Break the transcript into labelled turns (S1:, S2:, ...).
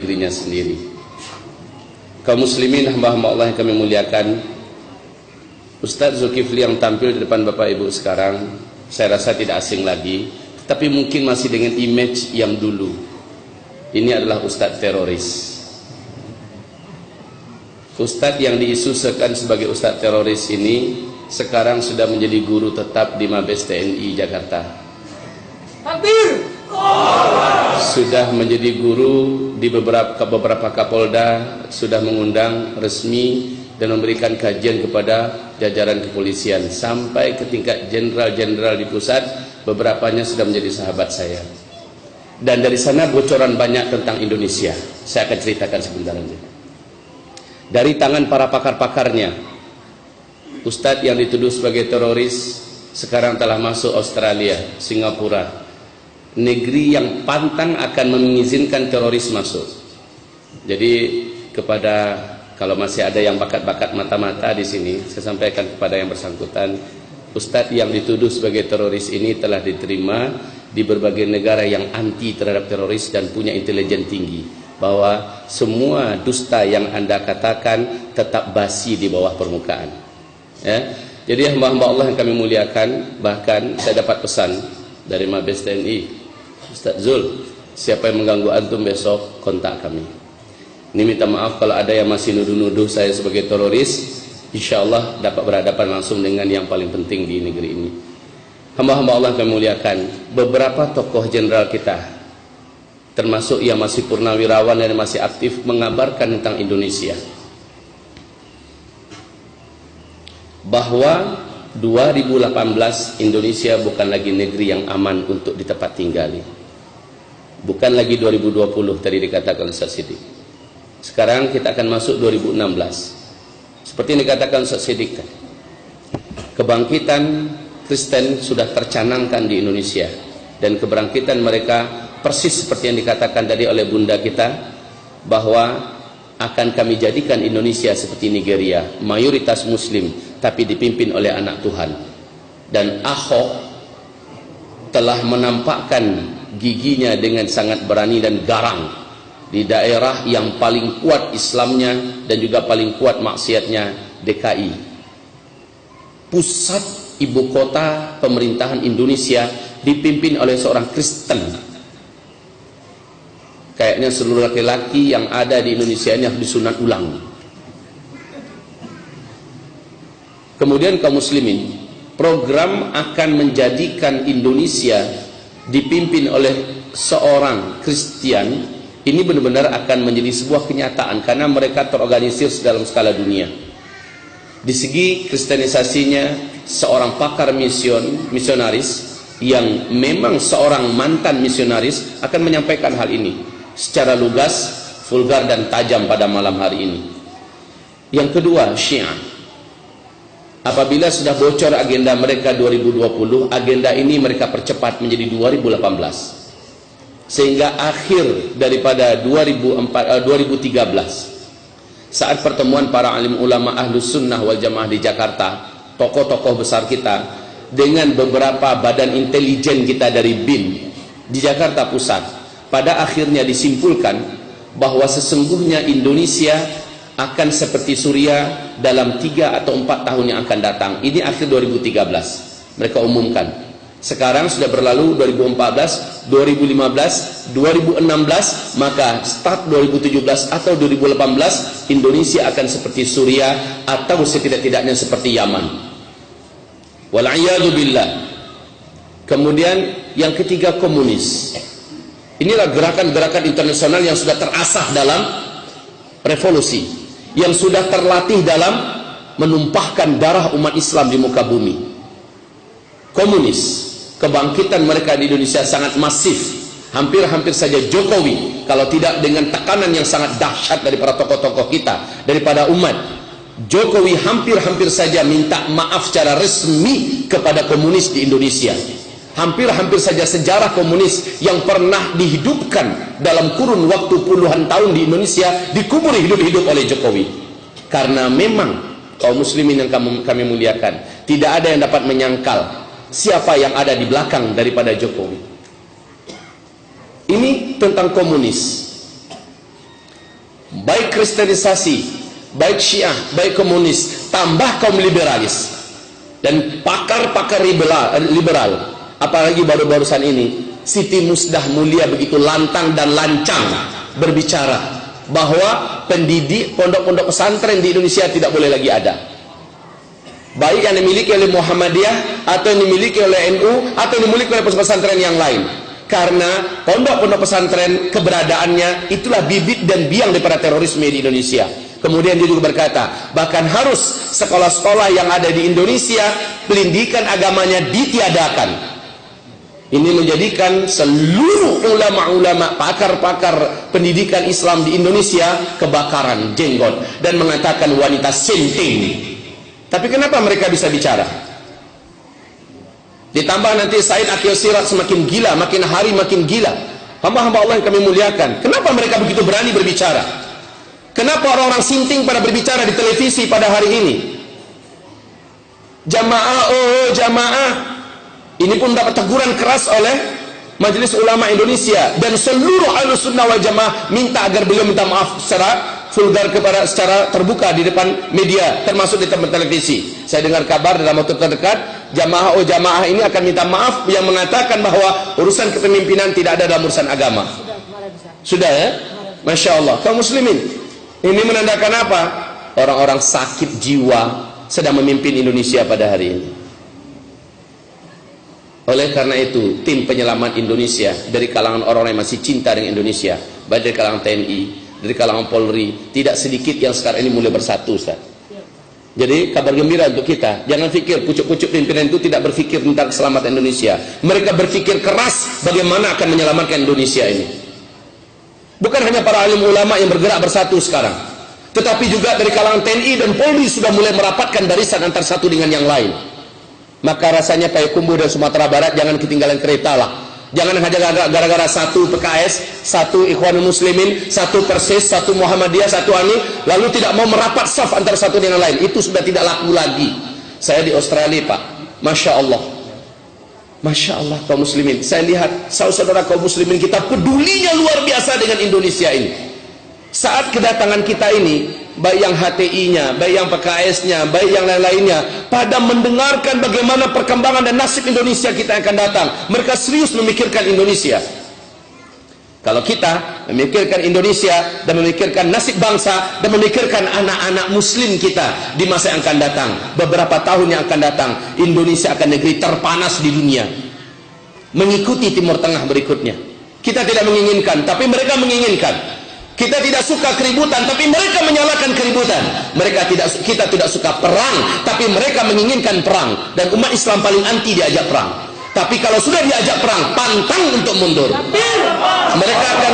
S1: dirinya sendiri. Kaum muslimin, hamba-hamba Allah yang kami muliakan, Ustadz Zulkifli yang tampil di depan Bapak Ibu sekarang, saya rasa tidak asing lagi, tapi mungkin masih dengan image yang dulu. Ini adalah Ustadz teroris. Ustadz yang diisukan sebagai Ustadz teroris ini sekarang sudah menjadi guru tetap di Mabes TNI Jakarta.
S2: Takbir!
S1: Sudah menjadi guru di beberapa Kapolda, sudah mengundang resmi dan memberikan kajian kepada jajaran kepolisian sampai ke tingkat jenderal-jenderal di pusat. Beberapanya sudah menjadi sahabat saya. Dan dari sana bocoran banyak tentang Indonesia. Saya akan ceritakan sebentar saja. Dari tangan para pakar-pakarnya, Ustadz yang dituduh sebagai teroris sekarang telah masuk Australia, Singapura, negeri yang pantang akan mengizinkan teroris masuk. Jadi kalau masih ada yang bakat-bakat mata-mata di sini, saya sampaikan kepada yang bersangkutan, Ustadz yang dituduh sebagai teroris ini telah diterima di berbagai negara yang anti terhadap teroris dan punya intelijen tinggi, bahwa semua dusta yang Anda katakan tetap basi di bawah permukaan. Ya. Jadi hamba-hamba Allah yang kami muliakan, bahkan saya dapat pesan dari Mabes TNI, Ustadz Zul, siapa yang mengganggu antum besok kontak kami. Ini minta maaf kalau ada yang masih nuduh-nuduh saya sebagai teroris. Insya Allah dapat berhadapan langsung dengan yang paling penting di negeri ini. Hamba-hamba Allah yang kami muliakan, beberapa tokoh jenderal kita, termasuk yang masih purnawirawan dan masih aktif, mengabarkan tentang Indonesia, bahwa 2018 Indonesia bukan lagi negeri yang aman untuk di tempat tinggali. Bukan lagi 2020 tadi dikatakan oleh Ustaz Siddiq. Sekarang kita akan masuk 2016. Seperti yang dikatakan Ustaz Siddiq, kebangkitan Kristen sudah tercanangkan di Indonesia, dan kebangkitan mereka persis seperti yang dikatakan tadi oleh bunda kita, bahwa akan kami jadikan Indonesia seperti Nigeria, mayoritas muslim tapi dipimpin oleh anak Tuhan. Dan Ahok telah menampakkan giginya dengan sangat berani dan garang di daerah yang paling kuat Islamnya dan juga paling kuat maksiatnya, DKI, pusat ibu kota pemerintahan Indonesia, dipimpin oleh seorang Kristen. Kayaknya seluruh laki-laki yang ada di Indonesia ini harus disunat ulang. Kemudian kaum muslimin, program akan menjadikan Indonesia dipimpin oleh seorang Kristen ini benar-benar akan menjadi sebuah kenyataan, karena mereka terorganisir dalam skala dunia. Di segi kristenisasinya, seorang pakar misionaris yang memang seorang mantan misionaris akan menyampaikan hal ini secara lugas, vulgar dan tajam pada malam hari ini. Yang kedua, Syiah. Apabila sudah bocor agenda mereka 2020, agenda ini mereka percepat menjadi 2018. Sehingga akhir daripada 2013, saat pertemuan para alim ulama Ahlus Sunnah wal Jamaah di Jakarta, tokoh-tokoh besar kita dengan beberapa badan intelijen kita dari BIN di Jakarta Pusat, pada akhirnya disimpulkan bahwa sesungguhnya Indonesia akan seperti Suriah dalam 3 atau 4 tahun yang akan datang. Ini akhir 2013 mereka umumkan. Sekarang sudah berlalu 2014, 2015, 2016, maka start 2017 atau 2018 Indonesia akan seperti Suriah atau setidak-tidaknya seperti Yaman. Wal'iyadu billah. Kemudian yang ketiga, komunis. Inilah gerakan-gerakan internasional yang sudah terasah dalam revolusi, yang sudah terlatih dalam menumpahkan darah umat Islam di muka bumi. Komunis, kebangkitan mereka di Indonesia sangat masif. Hampir-hampir saja Jokowi, kalau tidak dengan tekanan yang sangat dahsyat dari para tokoh-tokoh kita, daripada umat, Jokowi hampir-hampir saja minta maaf secara resmi kepada komunis di Indonesia. Hampir-hampir saja sejarah komunis yang pernah dihidupkan dalam kurun waktu puluhan tahun di Indonesia dikubur hidup-hidup oleh Jokowi. Karena memang kaum muslimin yang kami muliakan, tidak ada yang dapat menyangkal siapa yang ada di belakang daripada Jokowi. Ini tentang komunis. baik kristenisasi, baik Syiah, baik komunis, tambah kaum liberalis dan pakar-pakar liberal, apalagi baru-barusan ini Siti Musdah Mulia begitu lantang dan lancang berbicara bahwa pendidik pondok-pondok pesantren di Indonesia tidak boleh lagi ada, baik yang dimiliki oleh Muhammadiyah atau yang dimiliki oleh NU atau yang dimiliki oleh pesantren yang lain, karena pondok-pondok pesantren keberadaannya itulah bibit dan biang daripada terorisme di Indonesia. Kemudian dia juga berkata, bahkan harus sekolah-sekolah yang ada di Indonesia pendidikan agamanya ditiadakan. Ini menjadikan seluruh ulama-ulama, pakar-pakar pendidikan Islam di Indonesia kebakaran jenggot dan mengatakan wanita sinting. Tapi kenapa mereka bisa bicara? Ditambah nanti Said Akil Siraj semakin gila, makin hari makin gila. Hamba-hamba Allah yang kami muliakan, kenapa mereka begitu berani berbicara? Kenapa orang-orang sinting pada berbicara di televisi pada hari ini? Jamaah, oh jamaah. Ini pun dapat teguran keras oleh Majelis Ulama Indonesia, dan seluruh Ahlussunnah wal Jamaah minta agar beliau minta maaf secara vulgar secara terbuka di depan media, termasuk di tempat televisi. Saya dengar kabar dalam waktu terdekat jamaah oh jamaah ini akan minta maaf yang mengatakan bahwa urusan kepemimpinan tidak ada dalam urusan agama. Sudah ya? Masya Allah. Kaum muslimin, ini menandakan apa? Orang-orang sakit jiwa sedang memimpin Indonesia pada hari ini. Oleh karena itu, tim penyelamat Indonesia dari kalangan orang-orang yang masih cinta dengan Indonesia, baik dari kalangan TNI, dari kalangan Polri, tidak sedikit yang sekarang ini mulai bersatu, Ustaz. Jadi kabar gembira untuk kita. Jangan pikir pucuk-pucuk pimpinan itu tidak berpikir tentang keselamatan Indonesia. Mereka berpikir keras bagaimana akan menyelamatkan Indonesia ini. Bukan hanya para alim ulama yang bergerak bersatu sekarang, tetapi juga dari kalangan TNI dan Polri sudah mulai merapatkan barisan antar satu dengan yang lain. Maka rasanya Payakumbuh dan Sumatera Barat jangan ketinggalan kereta lah. Jangan hanya gara-gara satu PKS, satu Ikhwanul Muslimin, satu Persis, satu Muhammadiyah, satu ANI, lalu tidak mau merapat saf antara satu dengan lain. Itu sudah tidak laku lagi. Saya di Australia, Pak, Masya Allah, Masya Allah kaum muslimin. Saya lihat saudara-saudara kaum muslimin kita pedulinya luar biasa dengan Indonesia ini. Saat kedatangan kita ini, baik yang HTI-nya, baik yang PKS-nya, baik yang lain-lainnya, pada mendengarkan bagaimana perkembangan dan nasib Indonesia kita yang akan datang, mereka serius memikirkan Indonesia. Kalau kita memikirkan Indonesia dan memikirkan nasib bangsa dan memikirkan anak-anak muslim kita di masa yang akan datang, beberapa tahun yang akan datang, Indonesia akan negeri terpanas di dunia, mengikuti Timur Tengah berikutnya. Kita tidak menginginkan, tapi mereka menginginkan. Kita tidak suka keributan, tapi mereka menyalakan keributan. Kita tidak suka perang, tapi mereka menginginkan perang. Dan umat Islam paling anti diajak perang. Tapi kalau sudah diajak perang, pantang untuk mundur. Mereka akan